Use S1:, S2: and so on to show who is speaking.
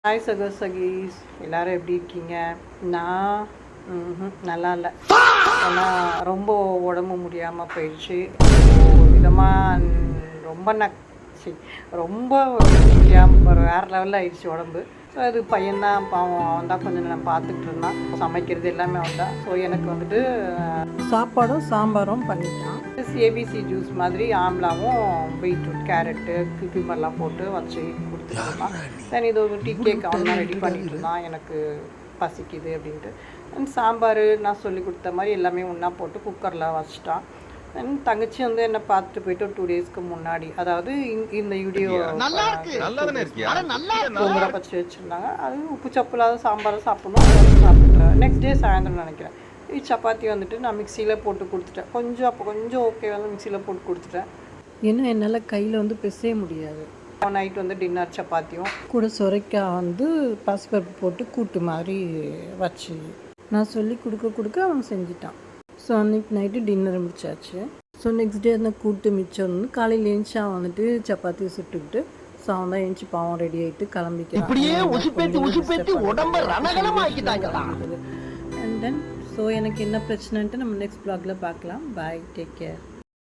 S1: Hi சகோசகீஸ், எல்லாரும் எப்படி இருக்கீங்க? நான் நல்லா இல்லை. ஏன்னா ரொம்ப உடம்பு முடியாமல் போயிடுச்சு. விதமாக ரொம்ப ரொம்ப முடியாமல் ஒரு வேறு லெவலில் ஆயிடுச்சு உடம்பு. ஸோ அது பையன்தான், பாவம் அவன் தான் கொஞ்சம் நான் பார்த்துக்கிட்டு இருந்தான். சமைக்கிறது எல்லாமே அவன் தான். ஸோ எனக்கு வந்துட்டு
S2: சாப்பாடும் சாம்பாரும் பண்ணிட்டான்.
S1: ஏபிசி ஜூஸ் மாதிரி ஆம்லாவும் பீட்ரூட் கேரட்டு குக்கும்பர்லாம் போட்டு வச்சு கொடுத்துருந்தான். தென் இது ஒரு டீ கேக் அவன் தான் ரெடி பண்ணிட்டு இருந்தான். எனக்கு பசிக்குது அப்படின்ட்டு. தென் சாம்பார் நான் சொல்லி கொடுத்த மாதிரி எல்லாமே ஒன்றா போட்டு குக்கரில் வச்சுட்டான். தென் தங்கச்சி வந்து என்னை பார்த்துட்டு போயிட்டு ஒரு 2 டேஸ்க்கு முன்னாடி, அதாவது இந்த வீடியோ பொங்கலை பச்சு வச்சுருந்தாங்க. அது உப்பு சப்பு இல்லாத சாம்பாரை சாப்பிட்ணும். சாப்பிட்றேன். நெக்ஸ்ட் டே சாயந்தரம் நினைக்கிறேன். சப்பாத்தி வந்துட்டு நான் மிக்சியில் போட்டு கொடுத்துட்டேன். கொஞ்சம் ஓகே வந்து மிக்சியில் போட்டு கொடுத்துட்டேன்.
S2: ஏன்னா என்னால் கையில் வந்து பிசைய முடியாது.
S1: நைட் வந்து டின்னர் சப்பாத்தியும்
S2: கூட சுரைக்காய் வந்து பாசிப்பருப்பு போட்டு கூட்டு மாதிரி வச்சு நான் சொல்லி கொடுக்க அவன் செஞ்சிட்டான். ஸோ அன்றைக்கி நைட்டு டின்னர் முடிச்சாச்சு. ஸோ நெக்ஸ்ட் டே அந்த கூட்டு மிச்சம் வந்து காலையில் எழுந்திச்சா வந்துட்டு சப்பாத்தியை சுட்டுக்கிட்டு ஸோ அவன் தான் எழுந்துச்சி பாவம் ரெடி ஆகிட்டு கிளம்பிக்கிறான். அண்ட் தென் ஸோ எனக்கு என்ன பிரச்சனைன்ட்டு நம்ம நெக்ஸ்ட் ப்ளாகில் பார்க்கலாம். பாய், டேக் கேர்.